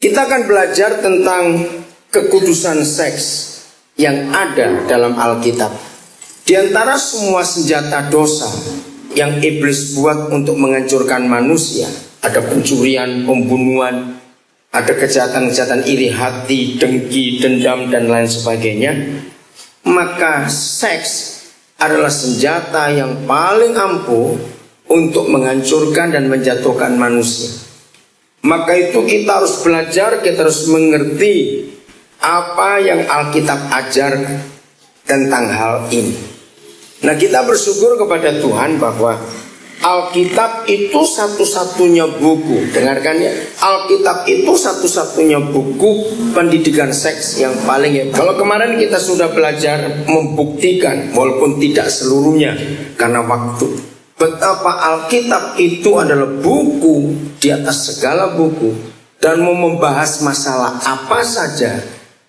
Kita akan belajar tentang kekudusan seks yang ada dalam Alkitab. Di antara semua senjata dosa yang iblis buat untuk menghancurkan manusia, ada pencurian, pembunuhan, ada kejahatan-kejahatan iri hati, dengki, dendam, dan lain sebagainya. Maka seks adalah senjata yang paling ampuh untuk menghancurkan dan menjatuhkan manusia. Maka itu kita harus belajar, kita harus mengerti apa yang Alkitab ajarkan tentang hal ini. Nah, kita bersyukur kepada Tuhan bahwa Alkitab itu satu-satunya buku, dengarkan ya, Alkitab itu satu-satunya buku pendidikan seks yang paling ya. Kalau kemarin kita sudah belajar membuktikan, walaupun tidak seluruhnya karena waktu, betapa Alkitab itu adalah buku di atas segala buku dan mau membahas masalah apa saja,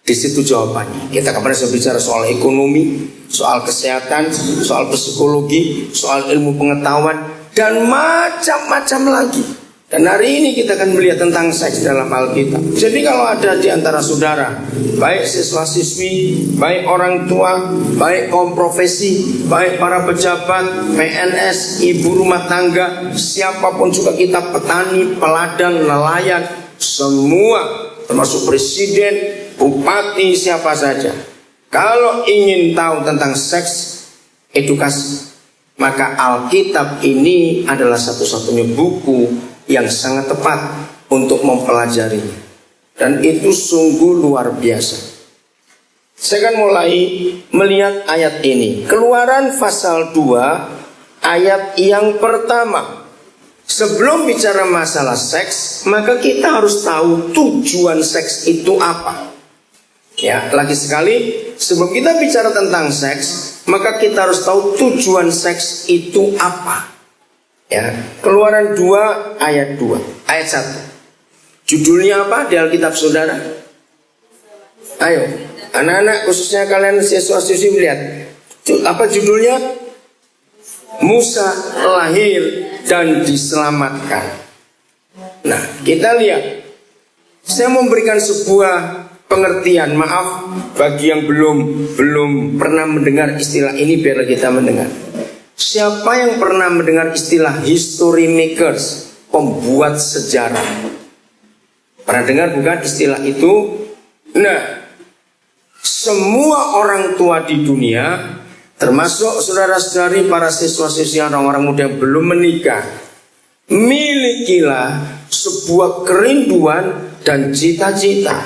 di situ jawabannya. Kita kemarin sudah bicara soal ekonomi, soal kesehatan, soal psikologi, soal ilmu pengetahuan, dan macam-macam lagi. Dan hari ini kita akan melihat tentang seks dalam Alkitab. Jadi kalau ada di antara saudara, baik siswa-siswi, baik orang tua, baik kaum profesi, baik para pejabat, PNS, ibu rumah tangga, siapapun juga kita, petani, peladang, nelayan, semua termasuk presiden, bupati, siapa saja, kalau ingin tahu tentang seks edukasi, maka Alkitab ini adalah satu-satunya buku yang sangat tepat untuk mempelajarinya. Dan itu sungguh luar biasa. Saya akan mulai melihat ayat ini. Keluaran pasal 2 ayat yang pertama. Sebelum bicara masalah seks, maka kita harus tahu tujuan seks itu apa. Ya, lagi sekali, sebelum kita bicara tentang seks, maka kita harus tahu tujuan seks itu apa. Ya, Keluaran 2 ayat 2, ayat 1. Judulnya apa di Alkitab saudara? Ayo, anak-anak khususnya kalian siswa-siswi melihat. Apa judulnya? Musa lahir dan diselamatkan. Nah, kita lihat. Saya memberikan sebuah pengertian, maaf bagi yang belum pernah mendengar istilah ini, biar kita mendengar. Siapa yang pernah mendengar istilah history makers, pembuat sejarah? Pernah dengar bukan istilah itu? Nah, semua orang tua di dunia, termasuk saudara-saudari, para siswa-siswi, orang-orang muda yang belum menikah, milikilah sebuah kerinduan dan cita-cita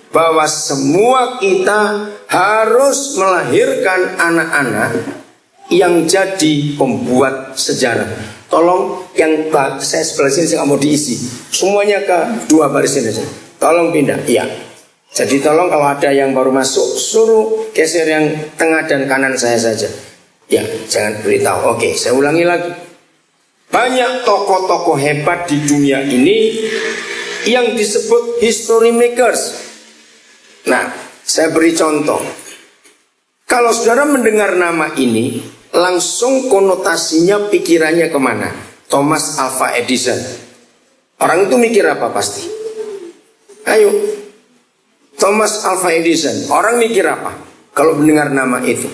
bahwa semua kita harus melahirkan anak-anak yang jadi pembuat sejarah. Tolong yang saya sebelah sini saya mau diisi, semuanya ke 2 baris ini saja. Tolong pindah, iya. Jadi tolong kalau ada yang baru masuk, suruh geser yang tengah dan kanan saya saja. Ya, jangan beritahu. Oke, saya ulangi lagi. Banyak tokoh-tokoh hebat di dunia ini yang disebut history makers. Nah, saya beri contoh. Kalau saudara mendengar nama ini, langsung konotasinya, pikirannya kemana? Thomas Alva Edison. Orang itu mikir apa pasti? Ayo, Thomas Alva Edison. Orang mikir apa kalau mendengar nama itu?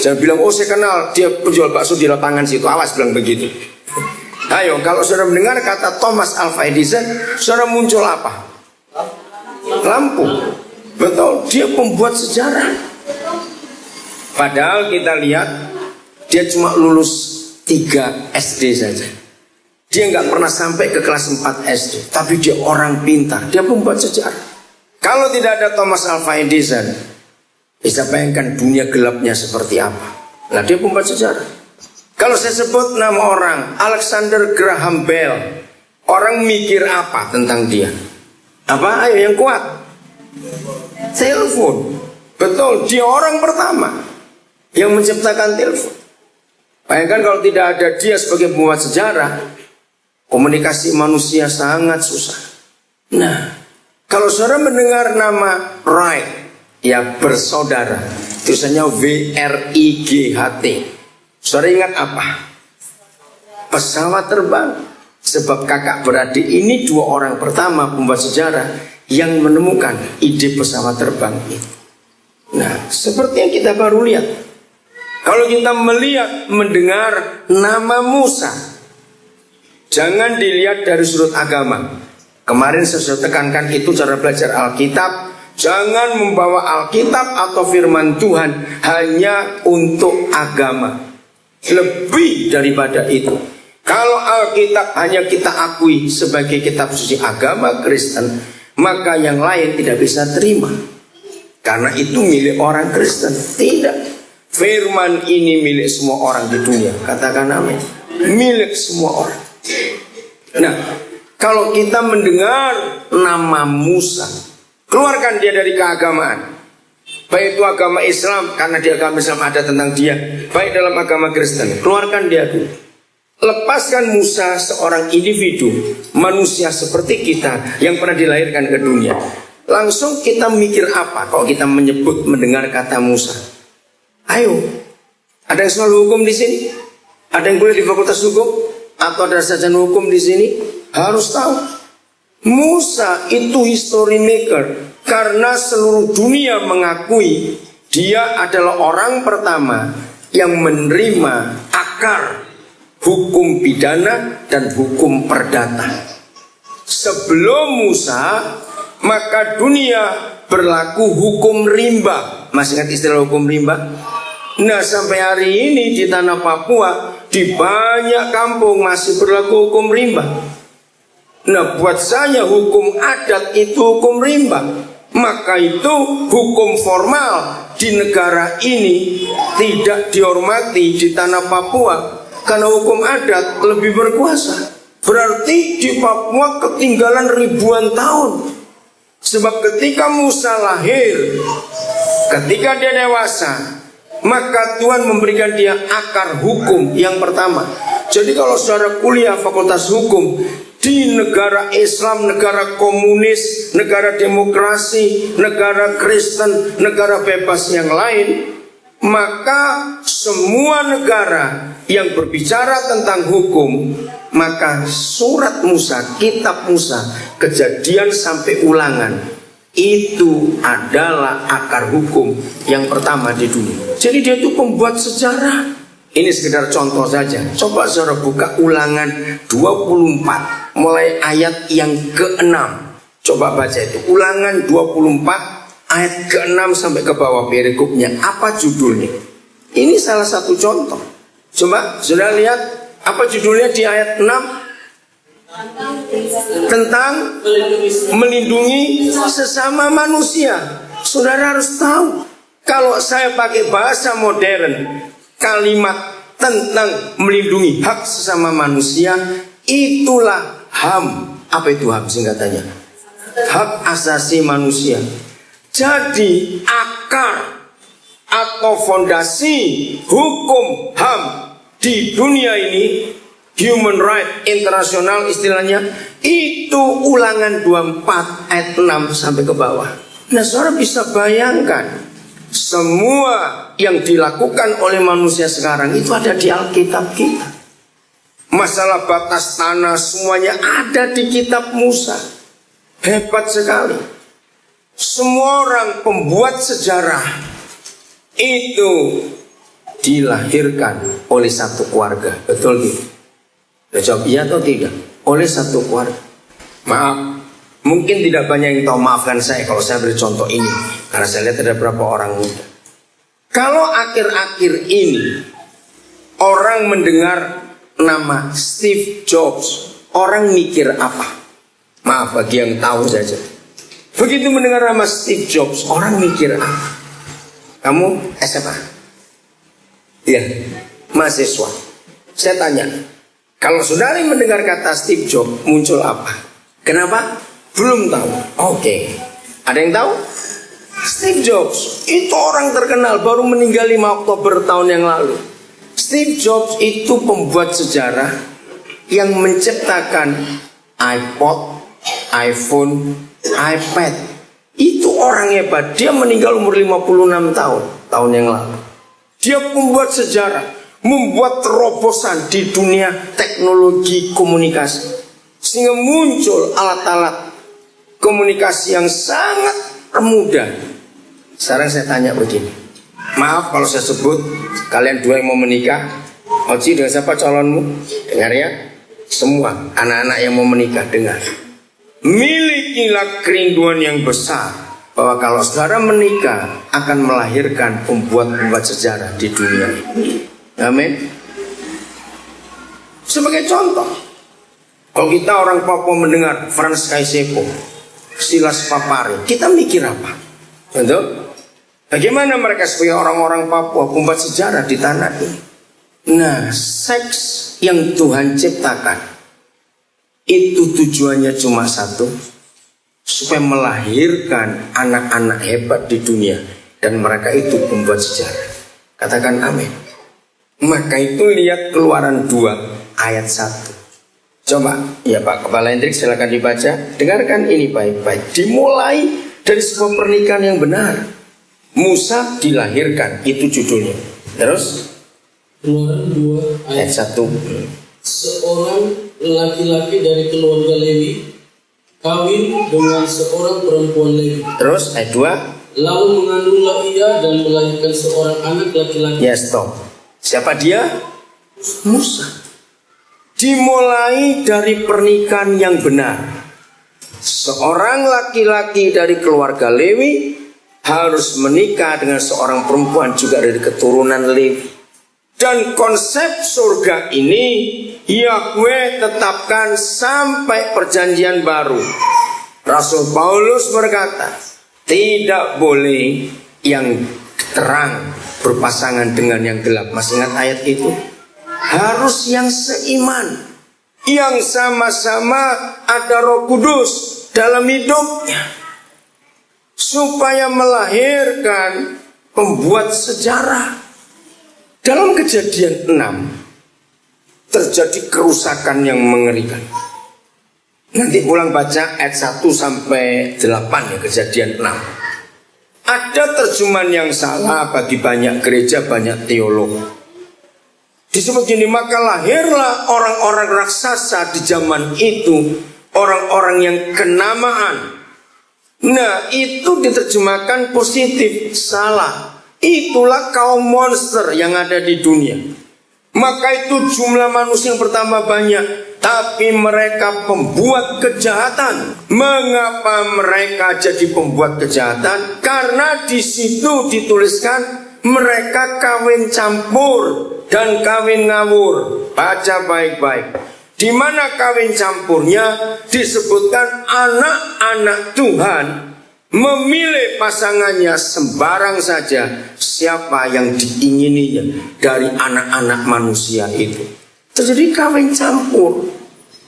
Saya bilang, oh saya kenal, dia penjual bakso di lapangan situ. Awas bilang begitu. Ayo, kalau saudara mendengar kata Thomas Alva Edison, saudara muncul apa? Lampu. Betul, dia pembuat sejarah. Padahal kita lihat dia cuma lulus 3 SD saja. Dia nggak pernah sampai ke kelas 4 SD. Tapi dia orang pintar, dia pembuat sejarah. Kalau tidak ada Thomas Alva Edison, bisa bayangkan dunia gelapnya seperti apa. Nah, dia pembuat sejarah. Kalau saya sebut nama orang, Alexander Graham Bell, orang mikir apa tentang dia? Apa? Ayo yang kuat. Telepon. Betul, dia orang pertama yang menciptakan telepon. Bayangkan kalau tidak ada dia sebagai pembuat sejarah, komunikasi manusia sangat susah. Nah, kalau saudara mendengar nama Wright, ya bersaudara, tulisannya WRIGHT. Saudara ingat apa? Pesawat terbang. Sebab kakak beradik ini 2 orang pertama pembuat sejarah yang menemukan ide pesawat terbang itu. Nah, seperti yang kita baru lihat, kalau kita melihat, mendengar nama Musa, jangan dilihat dari sudut agama. Kemarin saya sudah tekankan itu cara belajar Alkitab. Jangan membawa Alkitab atau firman Tuhan hanya untuk agama. Lebih daripada itu, kalau Alkitab hanya kita akui sebagai kitab suci agama Kristen, maka yang lain tidak bisa terima, karena itu milik orang Kristen. Tidak, firman ini milik semua orang di dunia. Katakan amin. Milik semua orang. Nah, kalau kita mendengar nama Musa, keluarkan dia dari keagamaan. Baik itu agama Islam, karena di agama Islam ada tentang dia. Baik dalam agama Kristen, keluarkan dia dulu. Lepaskan Musa, seorang individu, manusia seperti kita yang pernah dilahirkan ke dunia. Langsung kita mikir apa kalau kita menyebut, mendengar kata Musa? Ayo, ada yang soal hukum di sini? Ada yang kuliah di fakultas hukum? Atau ada sarjana hukum di sini? Harus tahu, Musa itu history maker, karena seluruh dunia mengakui dia adalah orang pertama yang menerima akar hukum pidana dan hukum perdata. Sebelum Musa, maka dunia berlaku hukum rimba. Masih ingat istilah hukum rimba? Nah, sampai hari ini di tanah Papua, di banyak kampung masih berlaku hukum rimba. Nah, buat saya hukum adat itu hukum rimba. Maka itu hukum formal di negara ini tidak dihormati di tanah Papua, karena hukum adat lebih berkuasa. Berarti di Papua ketinggalan ribuan tahun. Sebab ketika Musa lahir, ketika dia dewasa, maka Tuhan memberikan dia akar hukum yang pertama. Jadi kalau saudara kuliah fakultas hukum di negara Islam, negara komunis, negara demokrasi, negara Kristen, negara bebas yang lain, maka semua negara yang berbicara tentang hukum, maka surat Musa, kitab Musa, Kejadian sampai Ulangan, itu adalah akar hukum yang pertama di dunia. Jadi dia itu pembuat sejarah. Ini sekedar contoh saja. Coba saudara buka Ulangan 24, mulai ayat yang ke-6. Coba baca itu, Ulangan 24 ayat ke-6 sampai ke bawah perikopnya. Apa judulnya? Ini salah satu contoh. Coba saudara lihat, apa judulnya di ayat 6? Tentang melindungi sesama manusia. Saudara harus tahu, kalau saya pakai bahasa modern, kalimat tentang melindungi hak sesama manusia, itulah HAM. Apa itu HAM singkatannya? Hak asasi manusia. Jadi akar atau fondasi hukum HAM di dunia ini, Human Right Internasional istilahnya, itu Ulangan 24 ayat 6 sampai ke bawah. Nah, saudara bisa bayangkan, semua yang dilakukan oleh manusia sekarang itu ada di Alkitab kita. Masalah batas tanah semuanya ada di kitab Musa. Hebat sekali. Semua orang pembuat sejarah itu dilahirkan oleh satu keluarga. Betul gitu? Jawab iya atau tidak? Oleh satu keluarga. Maaf, mungkin tidak banyak yang tahu, maafkan saya kalau saya beri contoh ini, karena saya lihat ada beberapa orang muda. Kalau akhir-akhir ini orang mendengar nama Steve Jobs, orang mikir apa? Maaf bagi yang tahu saja. Begitu mendengar nama Steve Jobs, orang mikir apa? Kamu SMA? Iya, mahasiswa. Saya tanya, kalau saudara mendengar kata Steve Jobs, muncul apa? Kenapa? Belum tahu. Oke. Ada yang tahu? Steve Jobs itu orang terkenal, baru meninggal 5 Oktober tahun yang lalu. Steve Jobs itu pembuat sejarah yang menciptakan iPod, iPhone, iPad. Itu orang hebat. Dia meninggal umur 56 tahun yang lalu. Dia pembuat sejarah, membuat terobosan di dunia teknologi komunikasi, sehingga muncul alat-alat komunikasi yang sangat mudah. Sekarang saya tanya begini, maaf kalau saya sebut kalian dua yang mau menikah. Oci, dengan siapa calonmu? Dengar ya, semua anak-anak yang mau menikah dengar. Milikilah kerinduan yang besar bahwa kalau saudara menikah akan melahirkan pembuat sejarah di dunia ini. Amin. Sebagai contoh, kalau kita orang Papua mendengar Frans Kaisepo, Silas Papari, kita mikir apa? Betul? Bagaimana mereka sebagai orang-orang Papua pembuat sejarah di tanah ini? Nah, seks yang Tuhan ciptakan itu tujuannya cuma satu, supaya melahirkan anak-anak hebat di dunia, dan mereka itu pembuat sejarah. Katakan amin. Maka itu lihat Keluaran 2 ayat 1. Coba ya Pak Kepala Hendrik, silakan dibaca. Dengarkan ini baik-baik. Dimulai dari sebuah pernikahan yang benar. Musa dilahirkan, itu judulnya. Terus Keluaran 2 ayat 1. Seorang laki-laki dari keluarga Lewi kawin dengan seorang perempuan Lewi. Terus ayat 2. Lalu mengandunglah ia dan melahirkan seorang anak laki-laki. Ya stop. Siapa dia? Musa. Dimulai dari pernikahan yang benar. Seorang laki-laki dari keluarga Lewi harus menikah dengan seorang perempuan juga dari keturunan Lewi. Dan konsep surga ini Yahweh tetapkan sampai perjanjian baru. Rasul Paulus berkata, tidak boleh yang terang berpasangan dengan yang gelap. Masih ingat ayat itu? Harus yang seiman, yang sama-sama ada Roh Kudus dalam hidupnya, supaya melahirkan pembuat sejarah. Dalam Kejadian 6 terjadi kerusakan yang mengerikan. Nanti ulang baca ayat 1 sampai 8 ya, Kejadian 6. Ada terjemahan yang salah bagi banyak gereja, banyak teolog. Disebut gini, maka lahirlah orang-orang raksasa di zaman itu, orang-orang yang kenamaan. Nah, itu diterjemahkan positif, salah. Itulah kaum monster yang ada di dunia. Maka itu jumlah manusia yang pertama banyak, tapi mereka pembuat kejahatan. Mengapa mereka jadi pembuat kejahatan? Karena di situ dituliskan mereka kawin campur dan kawin ngawur. Baca baik-baik. Di mana kawin campurnya? Disebutkan anak-anak Tuhan memilih pasangannya sembarang saja, siapa yang diingininya dari anak-anak manusia itu. Terjadi kawin campur,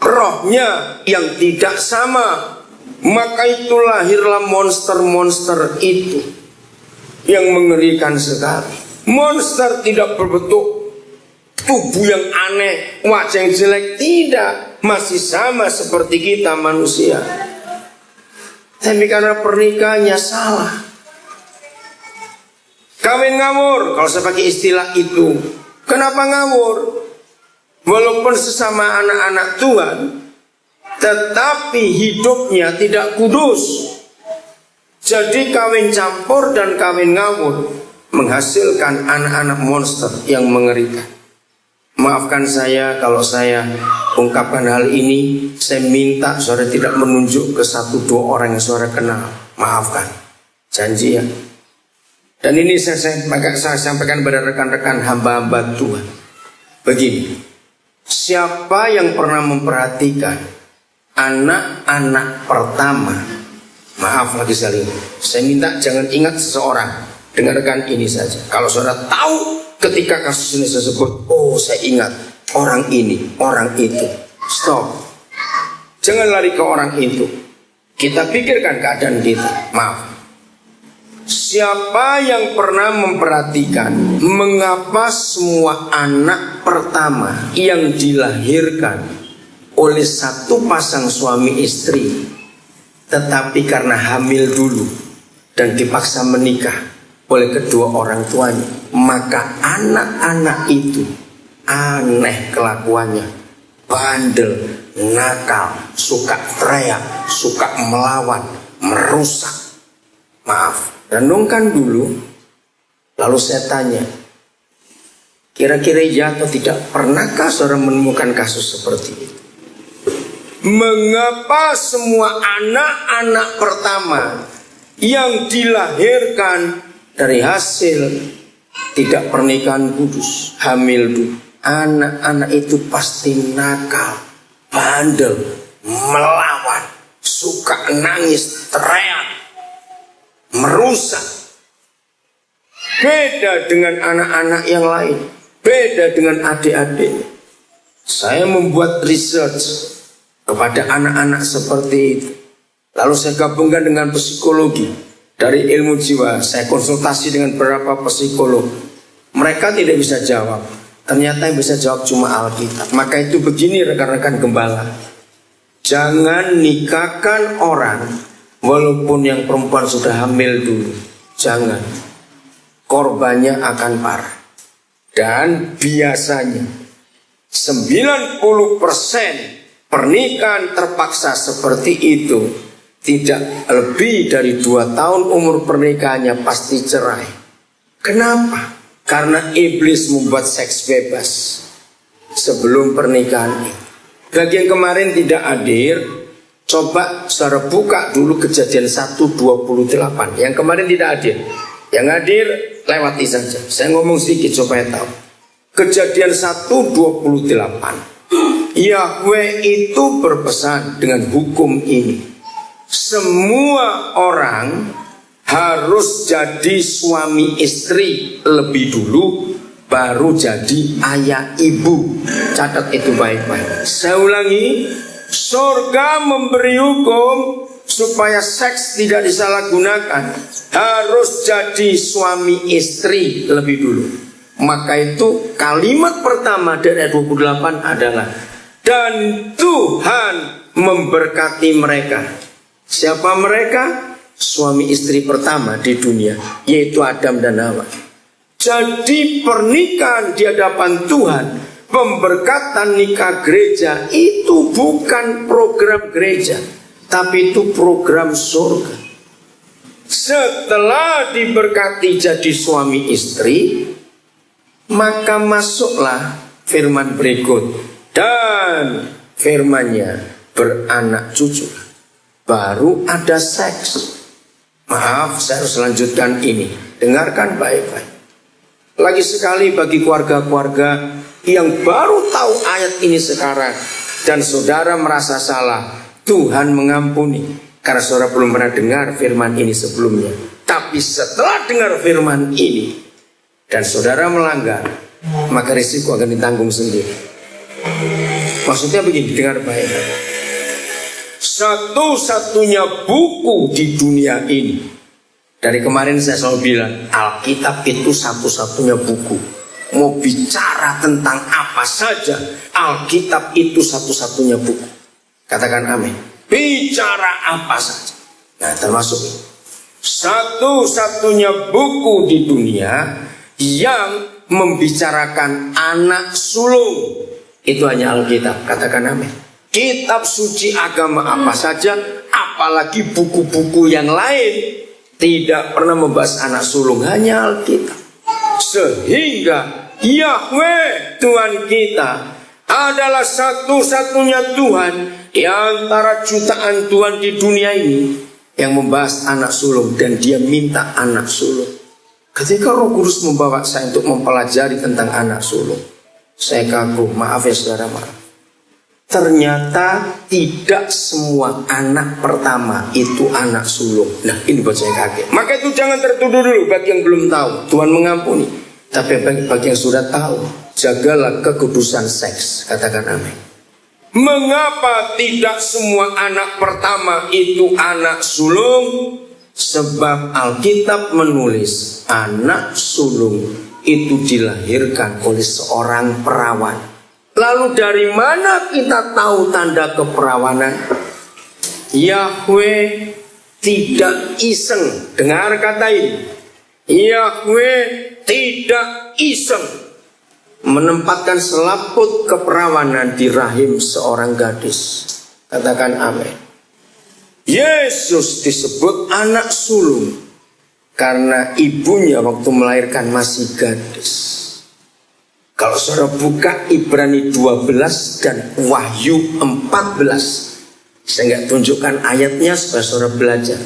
rohnya yang tidak sama. Maka itu lahirlah monster-monster itu yang mengerikan sekali. Monster tidak berbentuk tubuh yang aneh, wajah yang jelek, tidak, masih sama seperti kita manusia. Tapi karena pernikahannya salah, kawin ngawur, kalau saya pakai istilah itu. Kenapa ngawur? Walaupun sesama anak-anak Tuhan, tetapi hidupnya tidak kudus. Jadi kawin campur dan kawin ngawur menghasilkan anak-anak monster yang mengerikan. Maafkan saya kalau saya ungkapkan hal ini. Saya minta saudara tidak menunjuk ke 1-2 orang yang saudara kenal. Maafkan, janji ya. Dan ini saya sampaikan pada rekan-rekan hamba-hamba Tuhan. Begini, siapa yang pernah memperhatikan anak-anak pertama? Maaf lagi sekali, saya minta jangan ingat seseorang. Dengarkan ini saja. Kalau saudara tahu ketika kasus ini saya sebut, oh saya ingat orang ini, orang itu. Stop. Jangan lari ke orang itu. Kita pikirkan keadaan kita. Maaf. Siapa yang pernah memperhatikan mengapa semua anak pertama yang dilahirkan oleh satu pasang suami istri, tetapi karena hamil dulu dan dipaksa menikah oleh kedua orang tuanya, maka anak-anak itu aneh kelakuannya, bandel, nakal, suka teriak, suka melawan, merusak. Maaf, renungkan dulu. Lalu saya tanya, kira-kira iya atau tidak? Pernahkah saudara menemukan kasus seperti itu? Mengapa semua anak-anak pertama yang dilahirkan dari hasil tidak pernikahan kudus, hamil dulu, anak-anak itu pasti nakal, bandel, melawan, suka nangis, teriak, merusak. Beda dengan anak-anak yang lain, beda dengan adik-adik. Saya membuat research kepada anak-anak seperti itu. Lalu saya gabungkan dengan psikologi. Dari ilmu jiwa, saya konsultasi dengan beberapa psikolog. Mereka tidak bisa jawab. Ternyata yang bisa jawab cuma Alkitab. Maka itu begini rekan-rekan gembala. Jangan nikahkan orang walaupun yang perempuan sudah hamil dulu. Jangan. Korbannya akan parah. Dan biasanya 90% pernikahan terpaksa seperti itu tidak lebih dari 2 tahun umur pernikahannya pasti cerai. Kenapa? Karena iblis membuat seks bebas sebelum pernikahan itu. Bagi yang kemarin tidak hadir, coba saudara buka dulu Kejadian 1:28. Yang kemarin tidak hadir, yang hadir lewati saja. Saya ngomong sedikit supaya tahu. Kejadian 1:28. Yahweh itu berpesan dengan hukum ini. Semua orang harus jadi suami istri lebih dulu, baru jadi ayah ibu. Catat itu baik-baik. Saya ulangi, surga memberi hukum supaya seks tidak disalahgunakan. Harus jadi suami istri lebih dulu. Maka itu kalimat pertama dari ayat 28 adalah, dan Tuhan memberkati mereka. Siapa mereka? Suami istri pertama di dunia, yaitu Adam dan Hawa. Jadi pernikahan di hadapan Tuhan, pemberkatan nikah gereja itu bukan program gereja, tapi itu program surga. Setelah diberkati jadi suami istri, maka masuklah firman berikut. Dan firmannya beranak cucu. Baru ada seks. Maaf, saya harus lanjutkan ini. Dengarkan baik-baik. Lagi sekali bagi keluarga-keluarga yang baru tahu ayat ini sekarang, dan saudara merasa salah, Tuhan mengampuni. Karena saudara belum pernah dengar firman ini sebelumnya. Tapi setelah dengar firman ini, dan saudara melanggar, maka risiko akan ditanggung sendiri. Maksudnya begini, dengar baik. Satu-satunya buku di dunia ini, dari kemarin saya selalu bilang, Alkitab itu satu-satunya buku. Mau bicara tentang apa saja, Alkitab itu satu-satunya buku. Katakan amin. Bicara apa saja. Nah, termasuk ini. Satu-satunya buku di dunia yang membicarakan anak sulung, itu hanya Alkitab. Katakan amin. Kitab suci agama apa saja, apalagi buku-buku yang lain, tidak pernah membahas anak sulung, hanya Alkitab. Sehingga Yahweh Tuhan kita adalah satu-satunya Tuhan di antara jutaan Tuhan di dunia ini yang membahas anak sulung, dan dia minta anak sulung. Ketika Roh Kudus membawa saya untuk mempelajari tentang anak sulung, saya kagum, maaf ya saudara, maaf. Ternyata tidak semua anak pertama itu anak sulung. Nah, ini buat saya kaget. Maka itu jangan tertuduh dulu bagi yang belum tahu. Tuhan mengampuni. Tapi bagi yang sudah tahu, jagalah kekudusan seks. Katakan amin. Mengapa tidak semua anak pertama itu anak sulung? Sebab Alkitab menulis anak sulung itu dilahirkan oleh seorang perawan. Lalu dari mana kita tahu tanda keperawanan? Yahweh tidak iseng. Dengar kata ini. Yahweh tidak iseng menempatkan selaput keperawanan di rahim seorang gadis. Katakan amin. Yesus disebut anak sulung karena ibunya waktu melahirkan masih gadis. Kalau saudara buka Ibrani 12 dan Wahyu 14, saya nggak tunjukkan ayatnya supaya saudara belajar.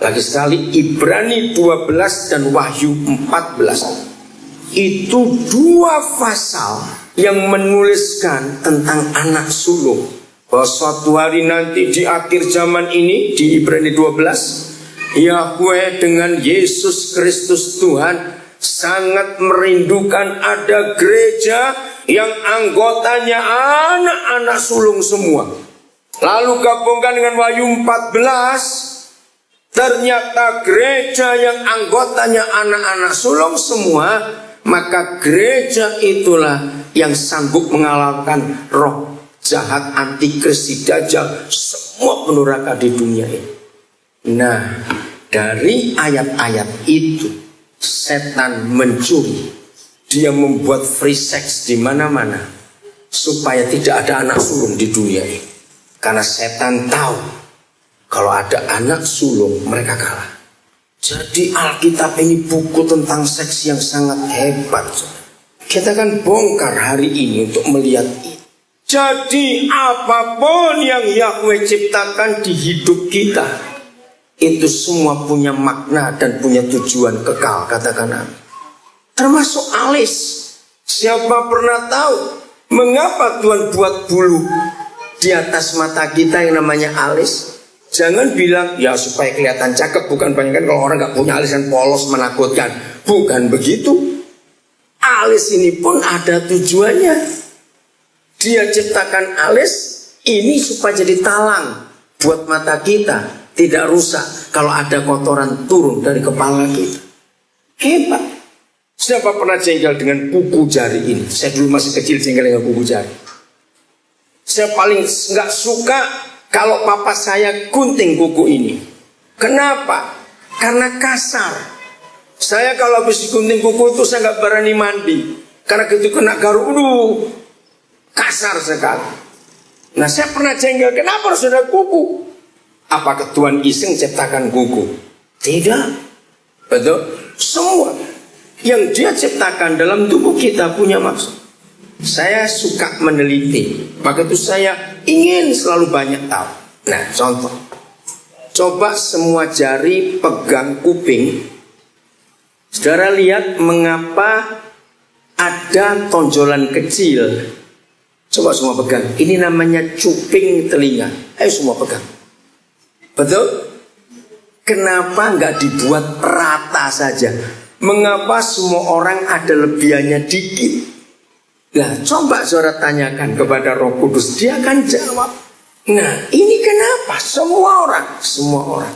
Lagi sekali, Ibrani 12 dan Wahyu 14 itu dua pasal yang menuliskan tentang anak sulung. Bahwa suatu hari nanti di akhir zaman ini, di Ibrani 12, Yahweh dengan Yesus Kristus Tuhan sangat merindukan ada gereja yang anggotanya anak-anak sulung semua. Lalu gabungkan dengan Wahyu 14, ternyata gereja yang anggotanya anak-anak sulung semua, maka gereja itulah yang sanggup mengalahkan roh jahat, antikris, si dajjal, semua penuraka di dunia ini. Nah, dari ayat-ayat itu setan mencuri. Dia membuat free sex di mana-mana supaya tidak ada anak sulung di dunia ini. Karena setan tahu kalau ada anak sulung mereka kalah. Jadi Alkitab ini buku tentang seks yang sangat hebat. Kita akan bongkar hari ini untuk melihat itu. Jadi apapun yang Yahweh ciptakan di hidup kita, itu semua punya makna dan punya tujuan kekal. Katakan amin. Termasuk alis. Siapa pernah tahu mengapa Tuhan buat bulu di atas mata kita yang namanya alis? Jangan bilang ya supaya kelihatan cakep. Bukan, banyak kan kalau orang gak punya alis yang polos menakutkan. Bukan begitu. Alis ini pun ada tujuannya. Dia ciptakan alis ini supaya jadi talang buat mata kita, tidak rusak kalau ada kotoran turun dari kepala kita. Hebat. Siapa pernah jengkel dengan kuku jari ini? Saya dulu masih kecil jengkel dengan kuku jari. Saya paling nggak suka kalau papa saya gunting kuku ini. Kenapa? Karena kasar. Saya kalau habis gunting kuku itu saya nggak berani mandi. Karena gitu kena garu, kasar sekali. Nah, saya pernah jengkel, kenapa harus ada kuku? Apakah Tuhan iseng ciptakan kuku? Tidak. Betul? Semua yang dia ciptakan dalam tubuh kita punya maksud. Saya suka meneliti, maka itu saya ingin selalu banyak tahu. Nah, contoh, coba semua jari pegang kuping. Saudara lihat mengapa ada tonjolan kecil. Coba semua pegang. Ini namanya cuping telinga. Ayo semua pegang. Betul? Kenapa nggak dibuat rata saja? Mengapa semua orang ada lebihannya dikit? Nah, coba saudara tanyakan kepada Roh Kudus, dia akan jawab. Nah, ini kenapa? Semua orang.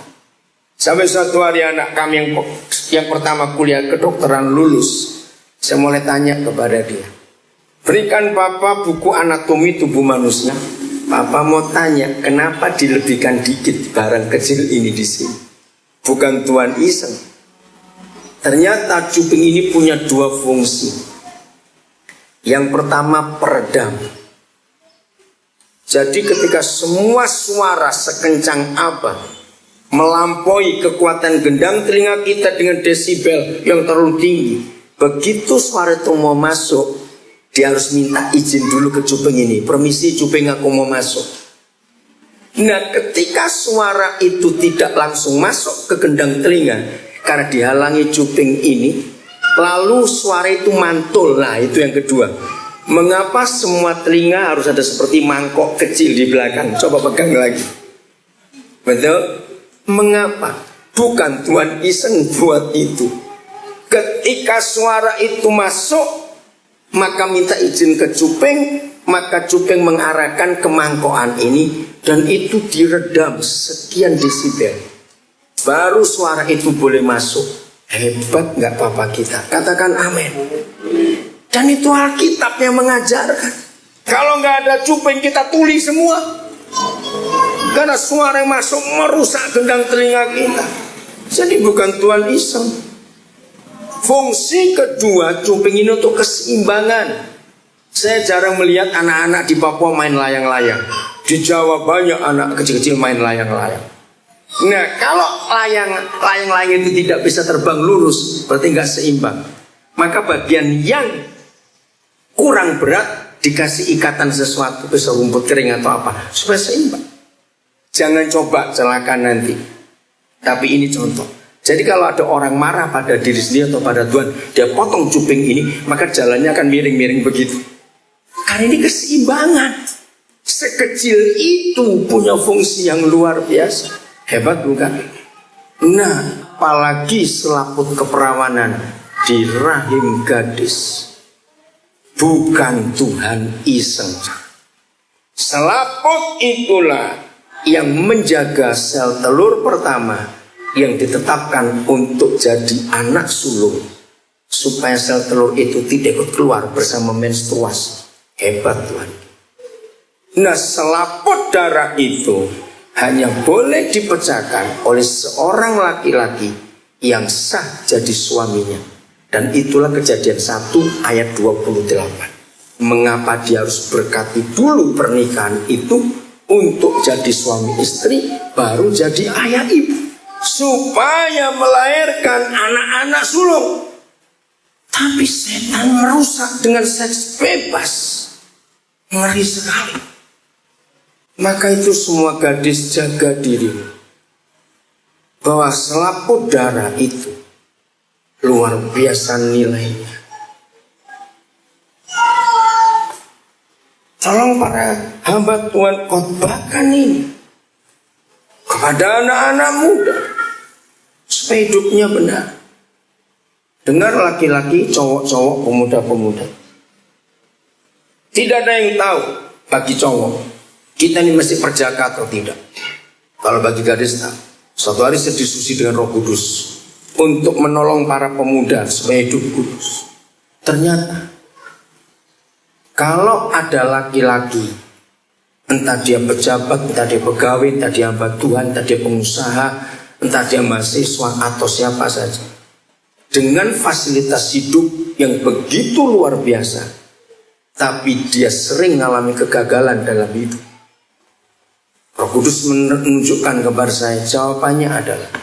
Sampai suatu hari anak kami yang pertama kuliah kedokteran lulus, saya mulai tanya kepada dia, berikan Papa buku anatomi tubuh manusia. Papa mau tanya, kenapa dilebihkan dikit barang kecil ini di sini? Bukan Tuhan iseng. Ternyata cuping ini punya dua fungsi. Yang pertama peredam. Jadi ketika semua suara sekencang apa melampaui kekuatan gendang telinga kita dengan desibel yang terlalu tinggi, begitu suara itu mau masuk, dia harus minta izin dulu ke cuping ini. Permisi cuping, aku mau masuk. Nah, ketika suara itu tidak langsung masuk ke gendang telinga karena dihalangi cuping ini, lalu suara itu mantul. Nah, itu yang kedua. Mengapa semua telinga harus ada seperti mangkok kecil di belakang? Coba pegang lagi. Betul? Mengapa? Bukan Tuhan iseng buat itu. Ketika suara itu masuk, maka minta izin ke cuping, maka cuping mengarahkan ke mangkokan ini, dan itu diredam sekian desibel. Baru suara itu boleh masuk. Hebat nggak Papa kita? Katakan amin. Dan itu Alkitab yang mengajarkan. Kalau nggak ada cuping kita tuli semua. Karena suara yang masuk merusak gendang telinga kita. Jadi bukan Tuhan iseng. Fungsi kedua, cuping ini untuk keseimbangan. Saya jarang melihat anak-anak di Papua main layang-layang. Di Jawa banyak anak kecil-kecil main layang-layang. Nah, kalau layang-layang itu tidak bisa terbang lurus, berarti nggak seimbang. Maka bagian yang kurang berat dikasih ikatan sesuatu, bisa rumput kering atau apa, supaya seimbang. Jangan coba celaka nanti. Tapi ini contoh. Jadi kalau ada orang marah pada diri sendiri atau pada Tuhan, dia potong cuping ini, maka jalannya akan miring-miring begitu. Karena ini keseimbangan. Sekecil itu punya fungsi yang luar biasa. Hebat bukan? Nah, apalagi selaput keperawanan di rahim gadis. Bukan Tuhan iseng. Selaput itulah yang menjaga sel telur pertama yang ditetapkan untuk jadi anak sulung, supaya sel telur itu tidak ikut keluar bersama menstruasi. Hebat Tuhan. Nah, selaput darah itu hanya boleh dipecahkan oleh seorang laki-laki yang sah jadi suaminya. Dan itulah Kejadian 1 ayat 28. Mengapa dia harus berkati dulu pernikahan itu untuk jadi suami istri, baru jadi ayah ibu, supaya melahirkan anak-anak sulung. Tapi setan merusak dengan seks bebas. Ngeri sekali. Maka itu semua gadis jaga dirimu, bahwa selaput darah itu luar biasa nilainya. Tolong para hamba Tuhan khotbahkan ini kepada anak-anak muda supaya hidupnya benar. Dengar laki-laki, cowok-cowok, pemuda-pemuda. Tidak ada yang tahu bagi cowok kita ini mesti perjaka atau tidak. Kalau bagi gadis tahu. Suatu hari saya diskusi dengan Roh Kudus untuk menolong para pemuda supaya hidup kudus. Ternyata kalau ada laki-laki, entah dia pejabat, entah dia pegawai, entah dia hamba Tuhan, entah dia pengusaha, entah dia mahasiswa atau siapa saja, dengan fasilitas hidup yang begitu luar biasa, tapi dia sering mengalami kegagalan dalam hidup, Roh Kudus menunjukkan kepada saya, jawabannya adalah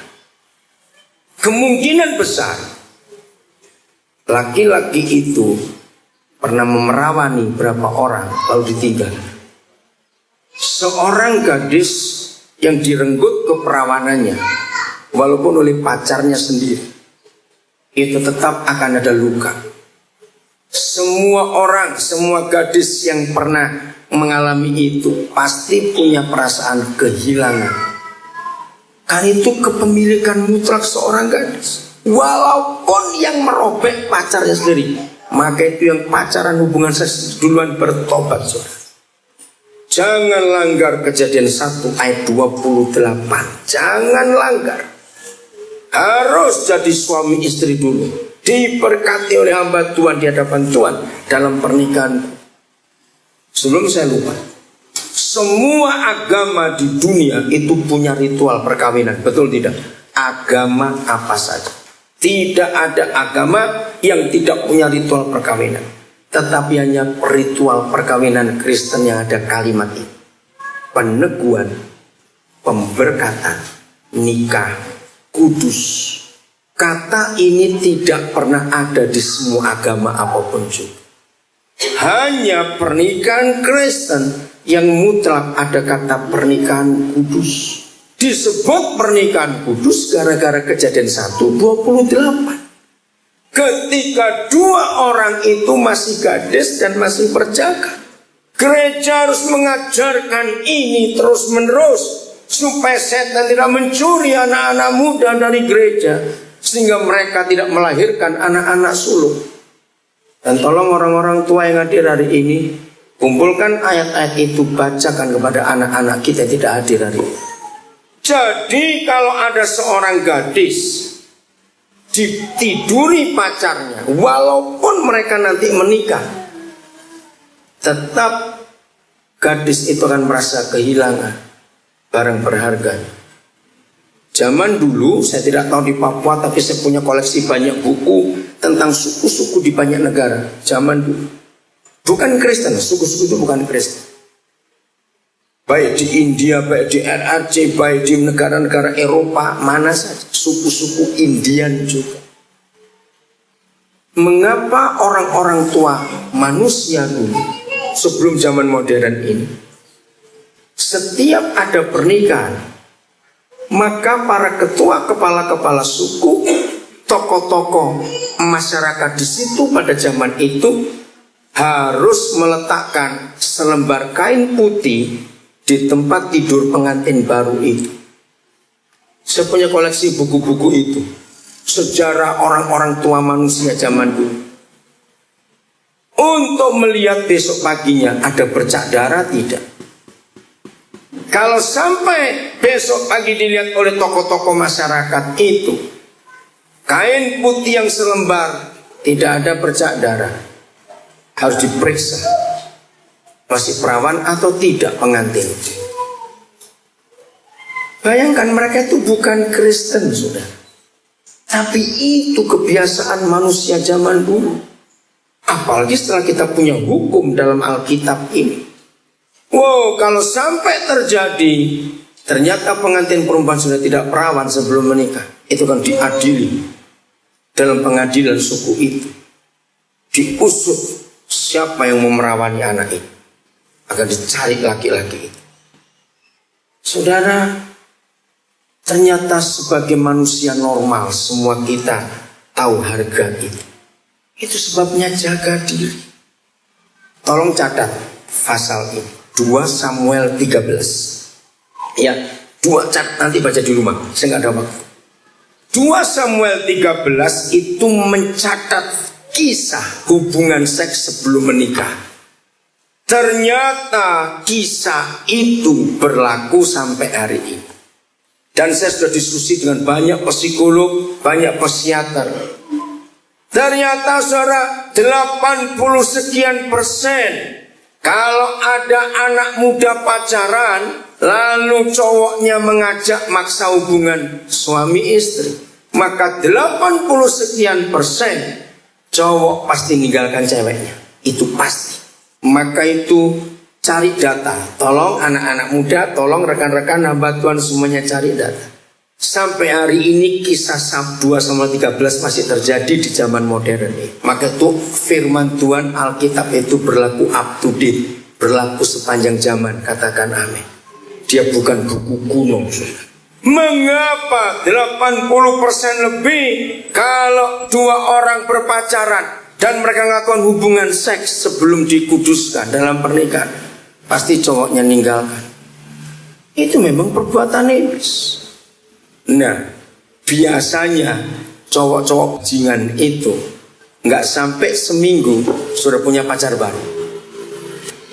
kemungkinan besar laki-laki itu pernah memerawani berapa orang lalu ditinggal. Seorang gadis yang direnggut keperawanannya walaupun oleh pacarnya sendiri, itu tetap akan ada luka. Semua orang, semua gadis yang pernah mengalami itu pasti punya perasaan kehilangan. Karena itu kepemilikan mutlak seorang gadis. Walaupun yang merobek pacarnya sendiri, maka itu yang pacaran hubungan seks duluan bertobat, saudara. Jangan langgar Kejadian 1 ayat 28. Jangan langgar. Harus jadi suami istri dulu, diberkati oleh hamba Tuhan di hadapan Tuhan dalam pernikahan. Sebelum saya lupa, semua agama di dunia itu punya ritual perkawinan, betul tidak? Agama apa saja. Tidak ada agama yang tidak punya ritual perkawinan. Tetapi hanya ritual perkawinan Kristen yang ada kalimat ini: peneguhan, pemberkatan, nikah, kudus. Kata ini tidak pernah ada di semua agama apapun juga. Hanya pernikahan Kristen yang mutlak ada kata pernikahan kudus. Disebut pernikahan kudus gara-gara Kejadian 1:28. Ketika dua orang itu masih gadis dan masih perjaka, gereja harus mengajarkan ini terus menerus supaya setan tidak mencuri anak-anak muda dari gereja, sehingga mereka tidak melahirkan anak-anak sulung. Dan tolong orang-orang tua yang hadir hari ini, kumpulkan ayat-ayat itu, bacakan kepada anak-anak kita yang tidak hadir hari ini. Jadi kalau ada seorang gadis ditiduri pacarnya, walaupun mereka nanti menikah, tetap gadis itu akan merasa kehilangan barang berharga. Zaman dulu, saya tidak tahu di Papua, tapi saya punya koleksi banyak buku tentang suku-suku di banyak negara zaman dulu. Bukan Kristen, suku-suku itu bukan Kristen. Baik di India, baik di RRC, baik di negara-negara Eropa, mana saja, suku-suku Indian juga. Mengapa orang-orang tua manusia dulu sebelum zaman modern ini, setiap ada pernikahan, maka para ketua kepala-kepala suku, tokoh-tokoh masyarakat di situ pada zaman itu harus meletakkan selembar kain putih di tempat tidur pengantin baru itu. Saya punya koleksi buku-buku itu, sejarah orang-orang tua manusia zaman dulu. Untuk melihat besok paginya ada bercak darah tidak. Kalau sampai besok pagi dilihat oleh tokoh-tokoh masyarakat itu, kain putih yang selembar tidak ada bercak darah, harus diperiksa masih perawan atau tidak pengantin. Bayangkan mereka itu bukan Kristen sudah, tapi itu kebiasaan manusia zaman dulu. Apalagi setelah kita punya hukum dalam Alkitab ini. Wow, kalau sampai terjadi ternyata pengantin perempuan sudah tidak perawan sebelum menikah, itu kan diadili dalam pengadilan suku itu. Diusut siapa yang memerawani anak itu, akan dicari laki-laki itu. Saudara, ternyata sebagai manusia normal semua kita tahu harga itu. Itu sebabnya jaga diri. Tolong catat pasal ini, 2 Samuel 13. Ya, 2 cat nanti baca di rumah, saya nggak ada waktu. 2 Samuel 13 itu mencatat kisah hubungan seks sebelum menikah. Ternyata kisah itu berlaku sampai hari ini. Dan saya sudah diskusi dengan banyak psikolog, banyak psikiater. Ternyata saudara, 80 sekian persen kalau ada anak muda pacaran, lalu cowoknya mengajak maksa hubungan suami istri, maka 80 sekian persen cowok pasti meninggalkan ceweknya. Itu pasti. Maka itu cari data. Tolong anak-anak muda, tolong rekan-rekan hamba Tuhan semuanya cari data. Sampai hari ini kisah 2 Samuel 13 masih terjadi di zaman modern ini. Maka itu firman Tuhan Alkitab itu berlaku up to date, berlaku sepanjang zaman. Katakan amin. Dia bukan buku kuno. Mengapa 80% lebih kalau 2 orang berpacaran dan mereka melakukan hubungan seks sebelum dikuduskan dalam pernikahan, pasti cowoknya ninggalkan. Itu memang perbuatan iblis. Nah, biasanya cowok-cowok jingan itu nggak sampai seminggu sudah punya pacar baru.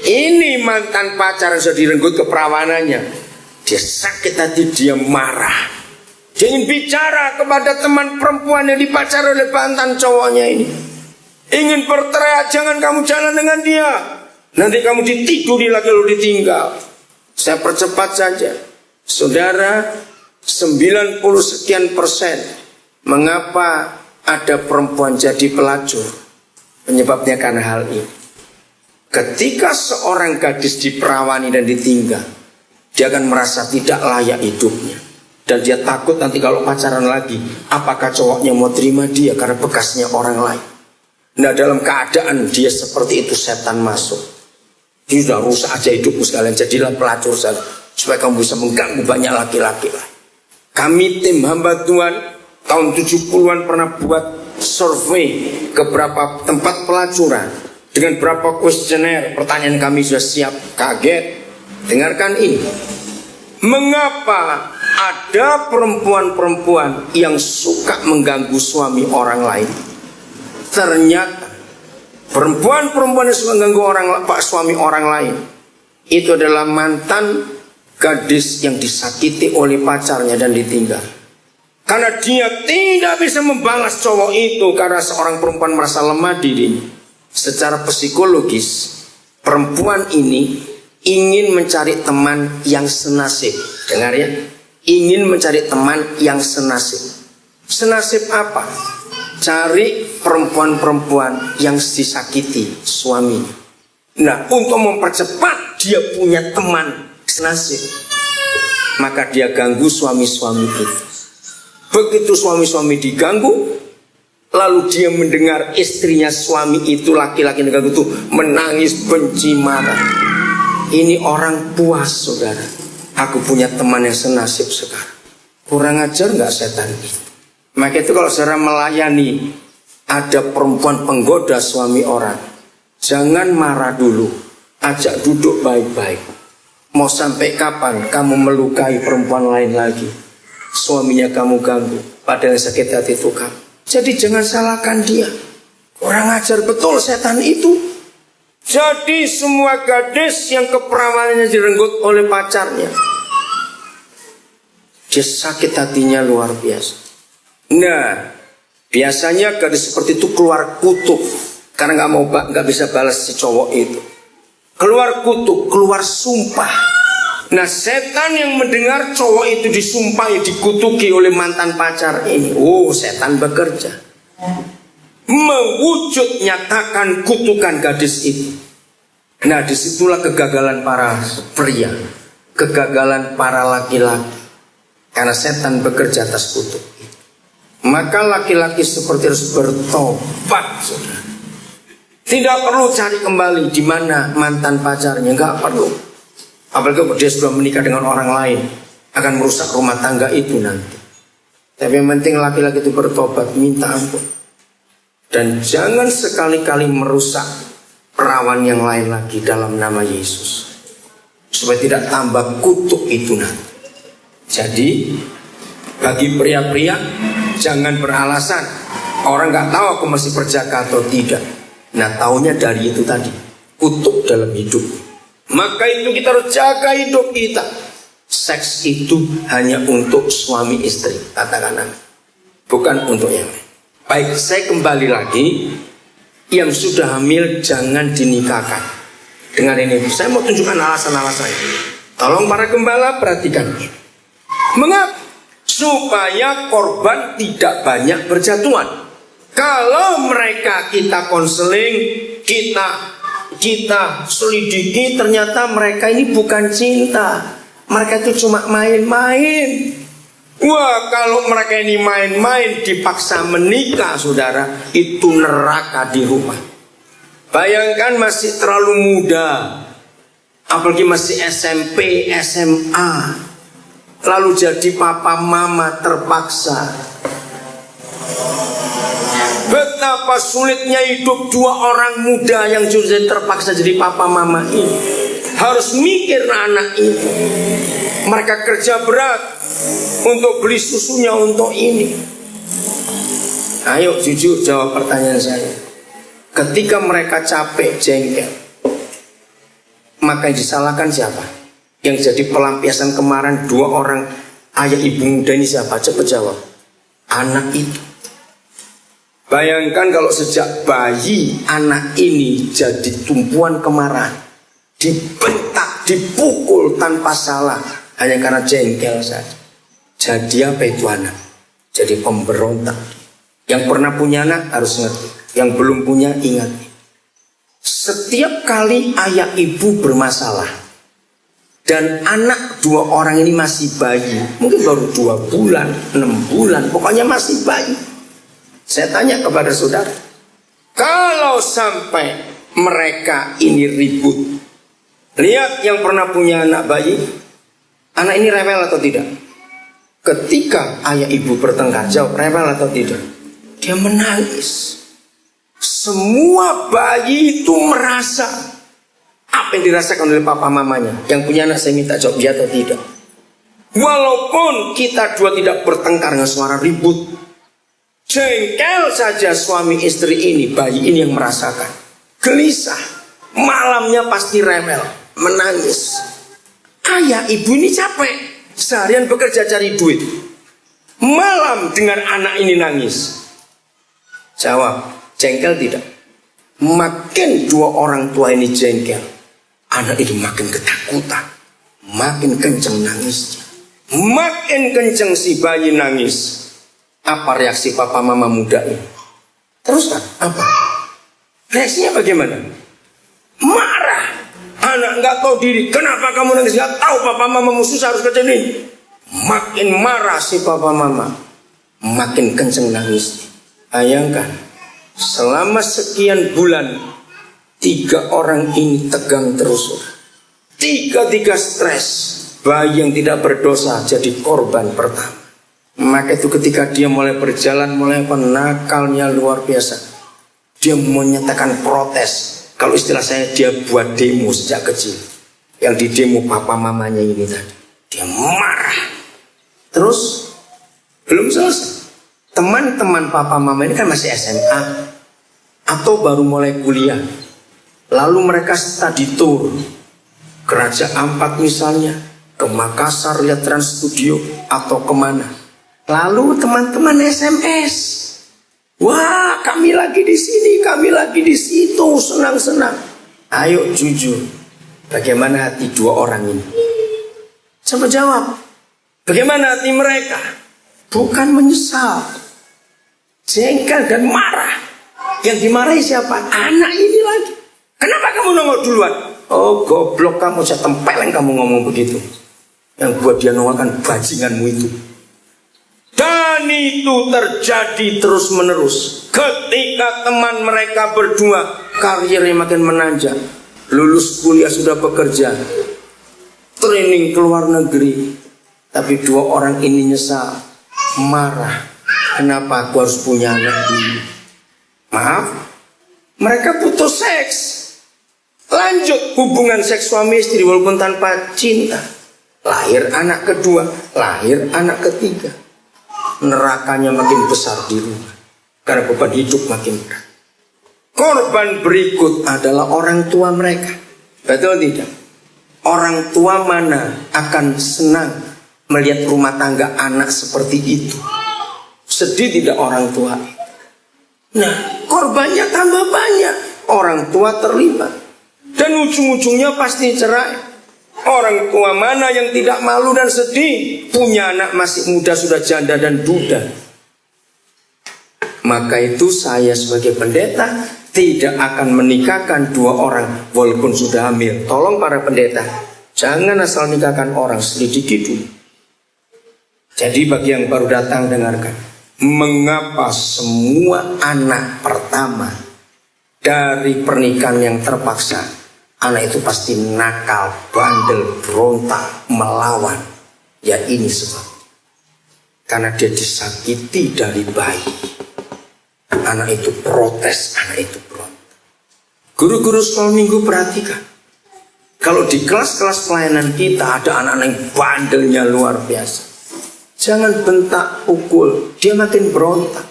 Ini mantan pacar yang sudah direnggut keperawanannya. Dia sakit hati, dia marah. Dia ingin bicara kepada teman perempuan yang dipacari oleh mantan cowoknya ini. Ingin berteriak, jangan kamu jalan dengan dia. Nanti kamu ditiduri lagi lalu ditinggal. Saya percepat saja. Saudara, 90 sekian persen mengapa ada perempuan jadi pelacur? Penyebabnya karena hal ini. Ketika seorang gadis diperawani dan ditinggal, dia akan merasa tidak layak hidupnya. Dan dia takut nanti kalau pacaran lagi, apakah cowoknya mau terima dia karena bekasnya orang lain. Nah, dalam keadaan dia seperti itu, setan masuk. Dia sudah rusak aja hidupmu sekalian, jadilah pelacur saja, supaya kamu bisa mengganggu banyak laki-laki lah. Kami tim hamba Tuhan tahun 70-an pernah buat survei ke beberapa tempat pelacuran dengan berapa kuesioner. Pertanyaan kami sudah siap. Kaget? Dengarkan ini. Mengapa ada perempuan-perempuan yang suka mengganggu suami orang lain? Ternyata perempuan-perempuan yang suka mengganggu suami orang lain itu adalah mantan gadis yang disakiti oleh pacarnya dan ditinggal. Karena dia tidak bisa membalas cowok itu karena seorang perempuan merasa lemah dirinya. Secara psikologis, perempuan ini ingin mencari teman yang senasib. Dengar ya, ingin mencari teman yang senasib. Senasib apa? cari perempuan-perempuan yang disakiti suami. Nah, untuk mempercepat dia punya teman senasib, maka dia ganggu suami-suami itu. Begitu suami-suami diganggu, lalu dia mendengar istrinya suami itu, laki-laki yang diganggu itu menangis benci marah. Ini orang puas, saudara. Aku punya teman yang senasib sekarang. Kurang ajar nggak setan itu? Maka itu kalau saudara melayani ada perempuan penggoda suami orang, jangan marah dulu, ajak duduk baik-baik. Mau sampai kapan kamu melukai perempuan lain lagi? Suaminya kamu ganggu, padahal sakit hati itu kamu. Jadi jangan salahkan dia. Kurang ajar betul setan itu. Jadi semua gadis yang keperawanannya direnggut oleh pacarnya, dia sakit hatinya luar biasa. Nah, biasanya gadis seperti itu keluar kutuk karena nggak bisa balas si cowok itu. Keluar kutuk, keluar sumpah. Nah, setan yang mendengar cowok itu disumpahi, dikutuki oleh mantan pacar ini, setan bekerja, mewujud nyatakan kutukan gadis itu. Nah, disitulah kegagalan para pria, kegagalan para laki-laki, karena setan bekerja atas kutuk. Maka laki-laki seperti harus bertobat, saudara. Tidak perlu cari kembali di mana mantan pacarnya, nggak perlu. Apalagi kalau dia sudah menikah dengan orang lain, akan merusak rumah tangga itu nanti. Tapi yang penting laki-laki itu bertobat, minta ampun, dan jangan sekali-kali merusak perawan yang lain lagi dalam nama Yesus, supaya tidak tambah kutuk itu nanti. Jadi bagi pria-pria, jangan beralasan orang nggak tahu aku masih berjaga atau tidak. Nah, taunya dari itu tadi, kutuk dalam hidup. Maka itu kita harus jaga hidup kita. Seks itu hanya untuk suami istri, katakan, bukan untuk yang lain. Baik, saya kembali lagi. Yang sudah hamil jangan dinikahkan. Dengar ini, saya mau tunjukkan alasan-alasannya. Tolong para gembala perhatikan. Mengapa? Supaya korban tidak banyak berjatuhan. Kalau mereka kita konseling, kita selidiki, ternyata mereka ini bukan cinta, mereka itu cuma main-main. Wah, kalau mereka ini main-main dipaksa menikah, saudara, itu neraka di rumah. Bayangkan masih terlalu muda, apalagi masih SMP, SMA, lalu jadi papa mama terpaksa. Betapa sulitnya hidup dua orang muda yang sudah terpaksa jadi papa mama ini. Harus mikir anak itu. Mereka kerja berat untuk beli susunya untuk ini. Ayo jujur jawab pertanyaan saya. Ketika mereka capek, jengkel, maka yang disalahkan siapa? Yang jadi pelampiasan kemarahan dua orang ayah ibu muda ini siapa? Cepat jawab. Anak itu. Bayangkan kalau sejak bayi anak ini jadi tumpuan kemarahan, dibentak, dipukul tanpa salah, hanya karena jengkel saja. Jadi apa itu anak? Jadi pemberontak. Yang pernah punya anak harus ngerti, yang belum punya ingat. Setiap kali ayah ibu bermasalah dan anak dua orang ini masih bayi, mungkin baru 2 bulan, 6 bulan, pokoknya masih bayi. Saya tanya kepada saudara, kalau sampai mereka ini ribut, lihat yang pernah punya anak bayi, anak ini rewel atau tidak? Ketika ayah ibu bertengkar, jawab, rewel atau tidak? Dia menangis. Semua bayi itu merasa apa yang dirasakan oleh papa mamanya. Yang punya anak saya minta jawab ya atau tidak. Walaupun kita dua tidak bertengkar dengan suara ribut, jengkel saja suami istri ini, bayi ini yang merasakan gelisah. Malamnya pasti rewel, menangis. Ayah ibu ini capek, seharian bekerja cari duit, malam dengar anak ini nangis. Jawab, jengkel tidak? Makin dua orang tua ini jengkel, anak ini makin ketakutan, makin kenceng nangisnya, makin kenceng si bayi nangis. Apa reaksi papa mama muda ini? Terus kan apa? Reaksinya bagaimana? Marah. Anak nggak tahu diri. Kenapa kamu nangis? Nggak tahu papa mamamu susah harus kerja ini. Makin marah si papa mama, makin kenceng nangis. Bayangkan, selama sekian bulan 3 orang ini tegang terus. 3 stres. Bayi yang tidak berdosa jadi korban pertama. Maka itu ketika dia mulai berjalan, mulai nakalnya luar biasa. Dia menyatakan protes. Kalau istilah saya, dia buat demo sejak kecil. Yang di demo papa mamanya ini tadi. Dia marah. Terus belum selesai. Teman-teman papa mama ini kan masih SMA atau baru mulai kuliah. Lalu mereka study tour ke Raja Ampat misalnya, ke Makassar lihat Trans Studio atau kemana. Lalu teman-teman SMS, wah kami lagi di sini, kami lagi di situ, senang-senang. Ayo jujur, bagaimana hati 2 orang ini? Coba jawab, bagaimana hati mereka? Bukan menyesal, jengkel dan marah. Yang dimarahi siapa? Anak ini lagi. Kenapa kamu nongol duluan? Oh goblok kamu, saya tempeleng kamu ngomong begitu. Yang buat dia nongol kan bajinganmu itu. Dan itu terjadi terus menerus. Ketika teman mereka berdua karirnya makin menanjak, lulus kuliah sudah bekerja, training ke luar negeri. Tapi 2 orang ini nyesal, marah. Kenapa aku harus punya anak dulu? Maaf, mereka butuh seks. Lanjut hubungan seks suami istri walaupun tanpa cinta. Lahir anak kedua, lahir anak ketiga. Nerakanya makin besar di rumah karena beban hidup makin berat. Korban berikut adalah orang tua mereka. Betul tidak? Orang tua mana akan senang melihat rumah tangga anak seperti itu? Sedih tidak orang tua? Nah, korbannya tambah banyak. Orang tua terlibat. Dan ujung-ujungnya pasti cerai. Orang tua mana yang tidak malu dan sedih punya anak masih muda sudah janda dan duda? Maka itu saya sebagai pendeta tidak akan menikahkan 2 orang walaupun sudah hamil. Tolong para pendeta, jangan asal nikahkan orang, selidiki dulu. Jadi bagi yang baru datang dengarkan, mengapa semua anak pertama dari pernikahan yang terpaksa, anak itu pasti nakal, bandel, berontak, melawan. Ya ini sebab. Karena dia disakiti dari bayi. Anak itu protes, anak itu berontak. Guru-guru sekolah minggu perhatikan. Kalau di kelas-kelas pelayanan kita ada anak-anak yang bandelnya luar biasa. Jangan bentak pukul, dia makin berontak.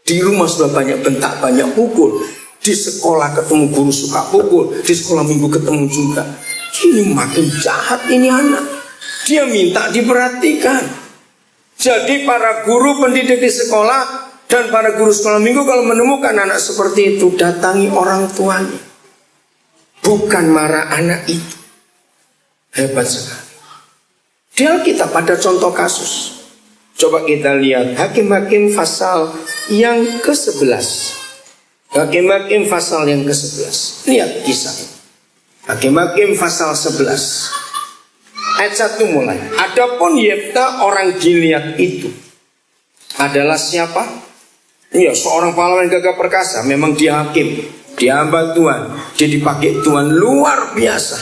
Di rumah sudah banyak bentak, banyak pukul. Di sekolah ketemu guru suka pukul, di sekolah minggu ketemu juga. Ini makin jahat ini anak. Dia minta diperhatikan. Jadi para guru pendidik di sekolah dan para guru sekolah minggu kalau menemukan anak seperti itu, datangi orang tuanya. Bukan marah anak itu. Hebat sekali. Di Alkitab ada contoh kasus. Coba kita lihat Hakim-Hakim pasal yang ke-11. Hakim-Hakim pasal yang ke-11. Lihat kisah ini. Hakim-Hakim pasal 11. Ayat 1 mulai. Adapun Yefta orang Gilead itu adalah siapa? Ya, seorang pahlawan gagah perkasa. Memang dia hakim, dia hamba Tuhan, dia dipakai Tuhan luar biasa.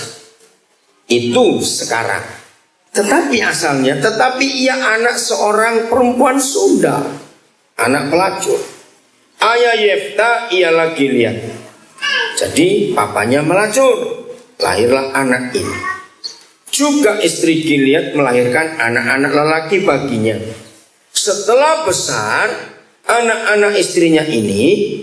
Itu sekarang. Tetapi asalnya, ia anak seorang perempuan Sunda, anak pelacur. Ayah Yefta ialah Gilead. Jadi papanya melacur, lahirlah anak ini. Juga istri Gilead melahirkan anak-anak lelaki baginya. Setelah besar anak-anak istrinya ini,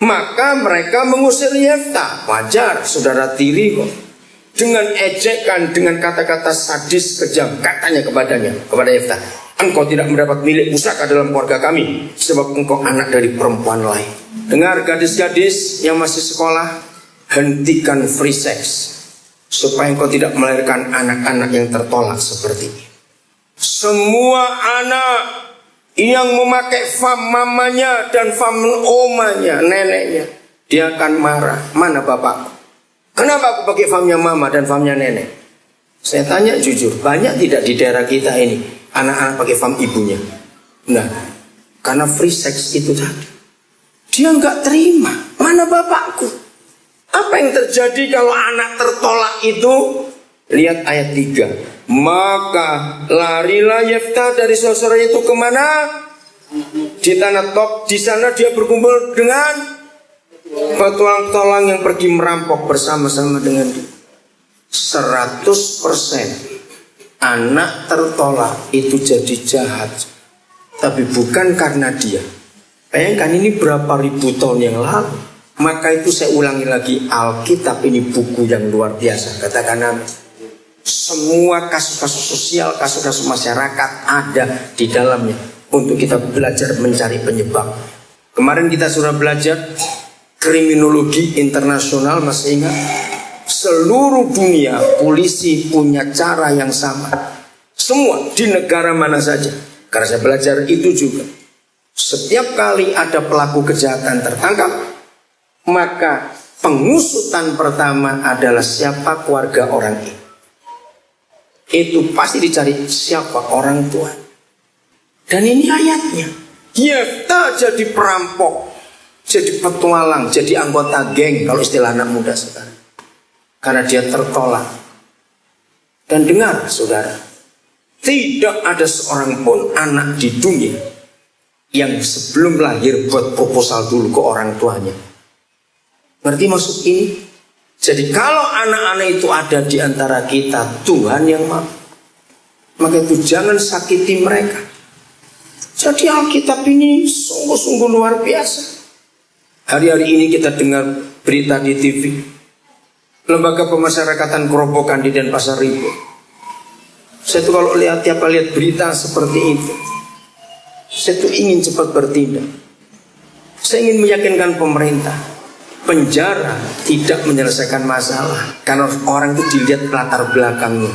maka mereka mengusir Yefta. Wajar, saudara tiri kok. Dengan ejekan, dengan kata-kata sadis kejam, katanya kepada Yefta, engkau tidak mendapat milik pusaka dalam keluarga kami, sebab engkau anak dari perempuan lain. Dengar gadis-gadis yang masih sekolah, hentikan free sex, supaya engkau tidak melahirkan anak-anak yang tertolak seperti ini. Semua anak yang memakai fam mamanya dan fam omanya, neneknya, dia akan marah. Mana bapakku? Kenapa aku pakai famnya mama dan famnya nenek? Saya tanya jujur, banyak tidak di daerah kita ini anak-anak pakai fam ibunya? Nah, karena free sex itu tadi. Dia nggak terima. Mana bapakku? Apa yang terjadi kalau anak tertolak itu? Lihat ayat 3. Maka larilah Yeftah dari saudaranya itu kemana? Di tanah Tob. Di sana dia berkumpul dengan petualang-petualang yang pergi merampok bersama-sama dengan dia. 100% anak tertolak itu jadi jahat. Tapi bukan karena dia. Bayangkan ini berapa ribu tahun yang lalu. Maka itu saya ulangi lagi, Alkitab ini buku yang luar biasa. Katakan amin. Semua kasus-kasus sosial, kasus-kasus masyarakat ada di dalamnya untuk kita belajar mencari penyebab. Kemarin kita sudah belajar kriminologi internasional, masih ingat? Seluruh dunia polisi punya cara yang sama. Semua di negara mana saja. Karena saya belajar itu juga. Setiap kali ada pelaku kejahatan tertangkap, maka pengusutan pertama adalah siapa keluarga orang ini. Itu pasti dicari siapa orang tua. Dan ini ayatnya. Yeftah jadi perampok, jadi petualang, jadi anggota geng kalau istilah anak muda sekarang. Karena dia tertolak. Dan dengar saudara, tidak ada seorang pun anak di dunia yang sebelum lahir buat proposal dulu ke orang tuanya. Berarti maksud ini? Jadi kalau anak-anak itu ada di antara kita, Tuhan yang mau. Maka itu jangan sakiti mereka. Jadi Alkitab ini sungguh-sungguh luar biasa. Hari-hari ini kita dengar berita di TV. Lembaga Pemasyarakatan Kerobokan di Denpasar Ribu. Saya tuh kalau lihat berita seperti itu, saya tuh ingin cepat bertindak. Saya ingin meyakinkan pemerintah. Penjara tidak menyelesaikan masalah. Karena orang itu dilihat latar belakangnya.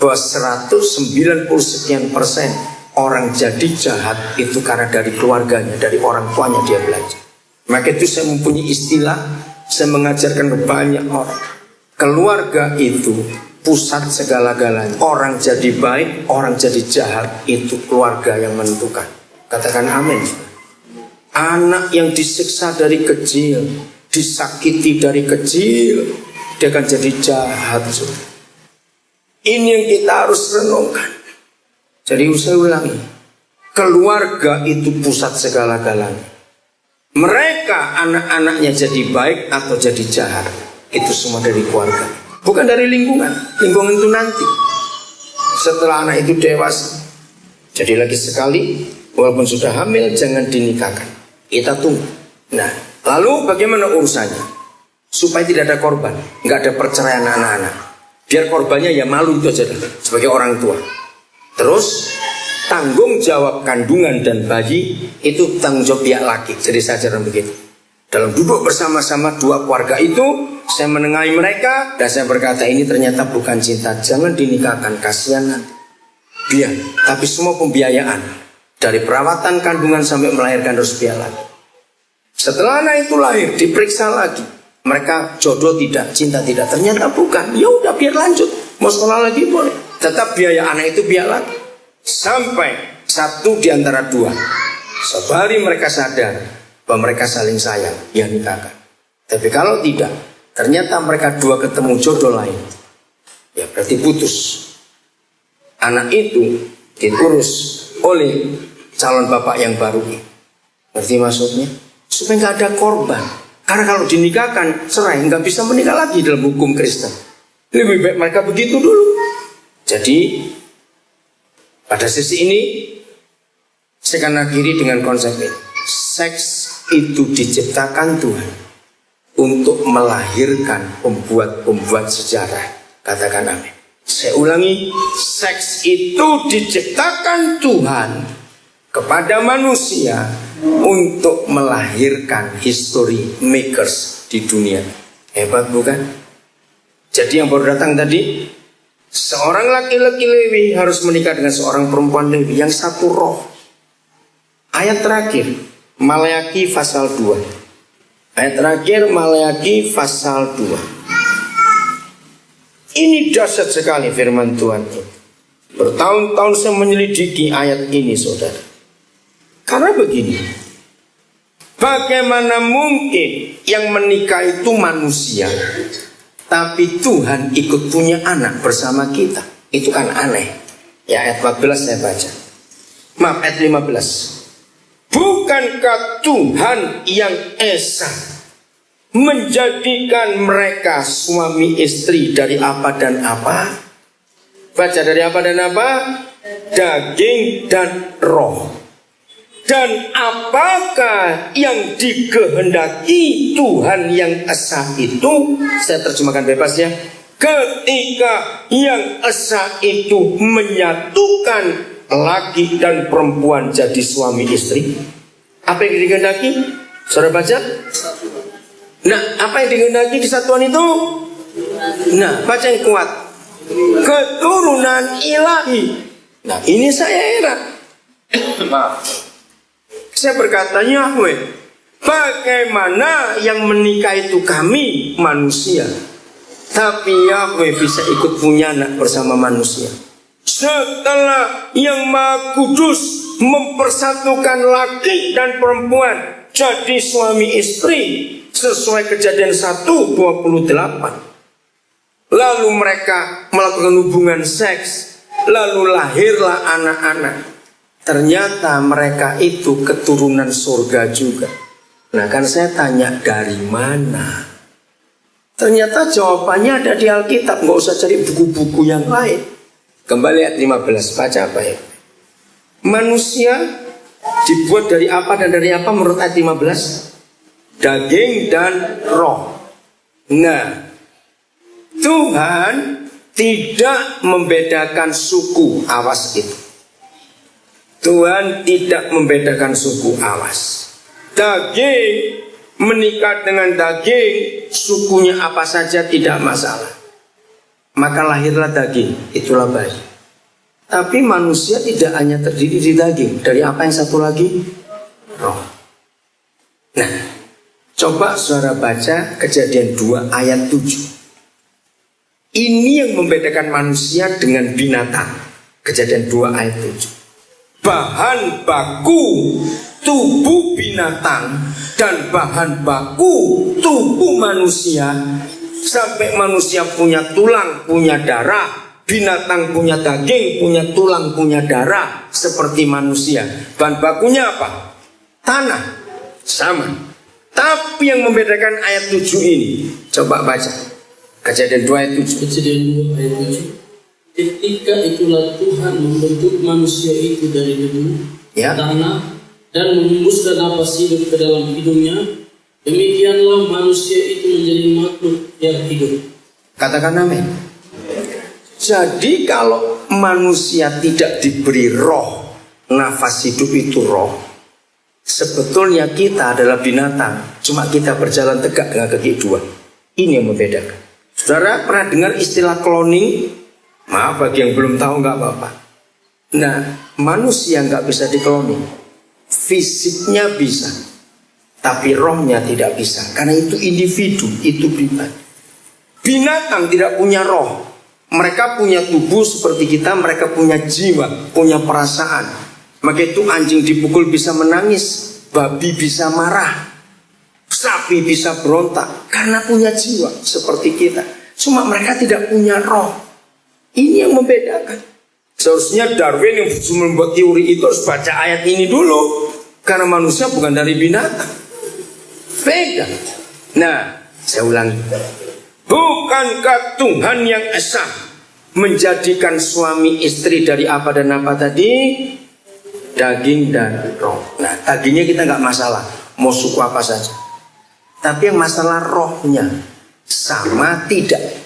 Bahwa 190 sekian persen orang jadi jahat itu karena dari keluarganya, dari orang tuanya dia belajar. Maka itu saya mempunyai istilah, saya mengajarkan ke banyak orang. Keluarga itu pusat segala-galanya. Orang jadi baik, orang jadi jahat, itu keluarga yang menentukan. Katakan amin. Anak yang disiksa dari kecil, disakiti dari kecil, dia akan jadi jahat. Ini yang kita harus renungkan. Jadi saya ulangi, keluarga itu pusat segala-galanya. Mereka anak-anaknya jadi baik atau jadi jahat, itu semua dari keluarga, bukan dari lingkungan. Lingkungan itu nanti setelah anak itu dewasa. Jadi lagi sekali, walaupun sudah hamil jangan dinikahkan. Kita tunggu. Nah, lalu bagaimana urusannya? Supaya tidak ada korban, nggak ada perceraian anak-anak. Biar korbannya ya malu itu aja sebagai orang tua. Terus tanggung jawab kandungan dan bayi itu tanggung jawab pihak laki. Jadi saya ajarkan begitu. Dalam duduk bersama-sama dua keluarga itu, saya menengahi mereka dan saya berkata ini ternyata bukan cinta. Jangan dinikahkan, kasihan nanti. Biar, tapi semua pembiayaan dari perawatan kandungan sampai melahirkan harus biaya lagi. Setelah anak itu lahir, diperiksa lagi. Mereka jodoh tidak, cinta tidak. Ternyata bukan. Ya udah biar lanjut. Mau sekolah lagi boleh. Tetap biaya anak itu biaya lagi. Sampai satu di antara dua. Sebali mereka sadar bahwa mereka saling sayang, ya nikahkan. Tapi kalau tidak, ternyata mereka dua ketemu jodoh lain, ya berarti putus. Anak itu diurus oleh calon bapak yang baru. Ngerti maksudnya? Supaya nggak ada korban. Karena kalau dinikahkan cerai nggak bisa menikah lagi dalam hukum Kristen. Lebih baik mereka begitu dulu. Jadi pada sisi ini saya akan akhiri dengan konsep ini. Seks itu diciptakan Tuhan untuk melahirkan pembuat sejarah. Katakan amin. Saya ulangi, seks itu diciptakan Tuhan kepada manusia untuk melahirkan history makers di dunia. Hebat bukan? Jadi yang baru datang tadi, seorang laki-laki Lewi harus menikah dengan seorang perempuan Lewi yang satu roh. Ayat terakhir, Maleakhi pasal 2. Ayat terakhir, Maleakhi pasal 2. Ini dahsyat sekali firman Tuhan ini. Bertahun-tahun saya menyelidiki ayat ini, saudara. Karena begini, bagaimana mungkin yang menikah itu manusia, tapi Tuhan ikut punya anak bersama kita? Itu kan aneh. Ya, ayat 14 saya baca. Maaf, ayat 15. Bukankah Tuhan yang esa menjadikan mereka suami istri dari apa dan apa? Baca, dari apa dan apa? Daging dan roh. Dan apakah yang dikehendaki Tuhan yang esa itu? Saya terjemahkan bebas ya. Ketika yang esa itu menyatukan laki dan perempuan jadi suami istri, apa yang dikehendaki? Saudara baca? Nah, apa yang dikehendaki di satuan itu? Nah, baca yang kuat. Keturunan ilahi. Nah, ini saya heran. Maaf. Saya berkata, Yahweh, bagaimana yang menikah itu kami manusia, tapi Yahweh bisa ikut punya anak bersama manusia. Setelah yang Maha Kudus mempersatukan laki dan perempuan jadi suami istri sesuai Kejadian 1:28. Lalu mereka melakukan hubungan seks, lalu lahirlah anak-anak. Ternyata mereka itu keturunan surga juga. Nah, kan saya tanya, dari mana? Ternyata jawabannya ada di Alkitab. Nggak usah cari buku-buku yang lain. Kembali ayat 15, baca apa ya? Manusia dibuat dari apa dan dari apa menurut ayat 15? Daging dan roh. Nah, Tuhan tidak membedakan suku, awas itu. Tuhan tidak membedakan suku, awas. Daging menikah dengan daging, sukunya apa saja tidak masalah. Maka lahirlah daging, itulah bayi. Tapi manusia tidak hanya terdiri di daging. Dari apa yang satu lagi? Roh. Nah, coba saudara baca Kejadian 2 ayat 7. Ini yang membedakan manusia dengan binatang. Kejadian 2 ayat 7. Bahan baku tubuh binatang dan bahan baku tubuh manusia. Sampai manusia punya tulang, punya darah, binatang punya daging, punya tulang, punya darah, seperti manusia. Bahan bakunya apa? Tanah. Sama. Tapi yang membedakan ayat 7 ini, coba baca Kejadian 2 ayat 7. Kejadian 2 ayat 7. Ketika itulah Tuhan membentuk manusia itu dari debu, ya, tanah, dan mengembuskan napas hidup ke dalam hidungnya. Demikianlah manusia itu menjadi makhluk yang hidup. Katakan amin. Jadi kalau manusia tidak diberi roh, nafas hidup itu roh, sebetulnya kita adalah binatang. Cuma kita berjalan tegak dengan kaki dua. Ini yang membedakan. Saudara pernah dengar istilah cloning? Maaf bagi yang belum tahu, nggak apa-apa. Nah, manusia nggak bisa dikloning. Fisiknya bisa, tapi rohnya tidak bisa. Karena itu individu, itu pribadi. Binatang tidak punya roh. Mereka punya tubuh seperti kita, mereka punya jiwa, punya perasaan. Maka itu anjing dipukul bisa menangis, babi bisa marah, sapi bisa berontak, karena punya jiwa seperti kita. Cuma mereka tidak punya roh. Ini yang membedakan. Seharusnya Darwin yang membuat teori itu harus baca ayat ini dulu, karena manusia bukan dari binatang. Beda. Nah, saya ulangi. Bukankah Tuhan yang esa menjadikan suami istri dari apa dan apa tadi? Daging dan roh. Nah, dagingnya kita nggak masalah, mau suku apa saja. Tapi yang masalah rohnya sama tidak.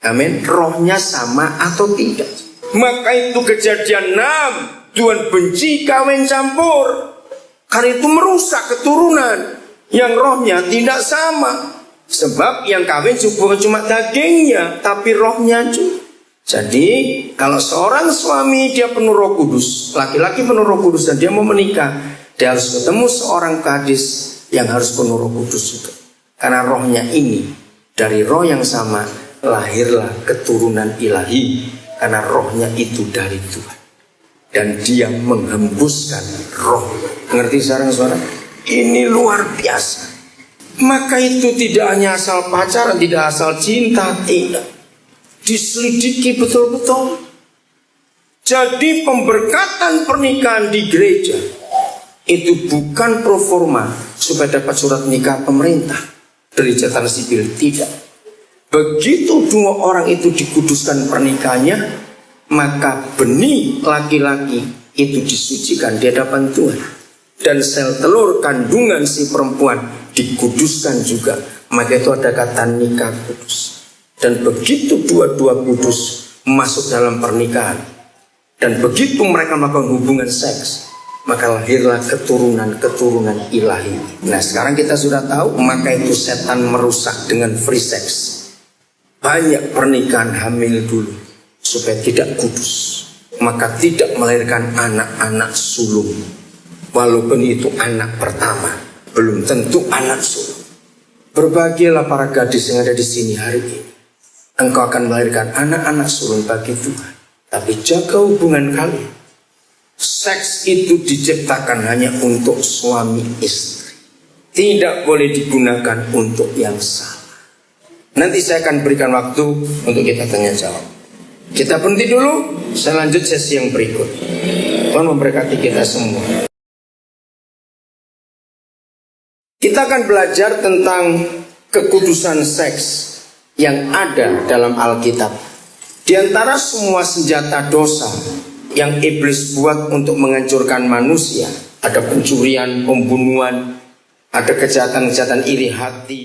Amin. Rohnya sama atau tidak. Maka itu Kejadian 6, Tuhan benci kawin campur, karena itu merusak keturunan yang rohnya tidak sama. Sebab yang kawin bukan cuma dagingnya, tapi rohnya juga. Jadi kalau seorang suami dia penuh Roh Kudus, laki-laki penuh Roh Kudus dan dia mau menikah, dia harus ketemu seorang gadis yang harus penuh Roh Kudus juga. Karena rohnya ini dari roh yang sama lahirlah keturunan ilahi, karena rohnya itu dari Tuhan. Dan dia menghembuskan roh. Ngerti sekarang saudara? Ini luar biasa. Maka itu tidak hanya asal pacaran, tidak asal cinta, tidak. Diselidiki betul-betul. Jadi pemberkatan pernikahan di gereja itu bukan pro forma supaya dapat surat nikah pemerintah dari catatan sipil, tidak. Begitu dua orang itu dikuduskan pernikahannya, maka benih laki-laki itu disucikan di hadapan Tuhan, dan sel telur kandungan si perempuan dikuduskan juga. Maka itu ada kata nikah kudus. Dan begitu dua-dua kudus masuk dalam pernikahan, dan begitu mereka melakukan hubungan seks, maka lahirlah keturunan-keturunan ilahi. Nah sekarang kita sudah tahu, maka itu setan merusak dengan free sex. Banyak pernikahan hamil dulu supaya tidak kudus, maka tidak melahirkan anak-anak sulung. Walaupun itu anak pertama, belum tentu anak sulung. Berbahagialah para gadis yang ada di sini hari ini. Engkau akan melahirkan anak-anak sulung bagi Tuhan. Tapi jaga hubungan kalian. Seks itu diciptakan hanya untuk suami istri, tidak boleh digunakan untuk yang salah. Nanti saya akan berikan waktu untuk kita tanya jawab. Kita berhenti dulu, saya lanjut sesi yang berikut. Tuhan memberkati kita semua. Kita akan belajar tentang kekudusan seks yang ada dalam Alkitab. Di antara semua senjata dosa yang iblis buat untuk menghancurkan manusia, ada pencurian, pembunuhan, ada kejahatan-kejahatan iri hati.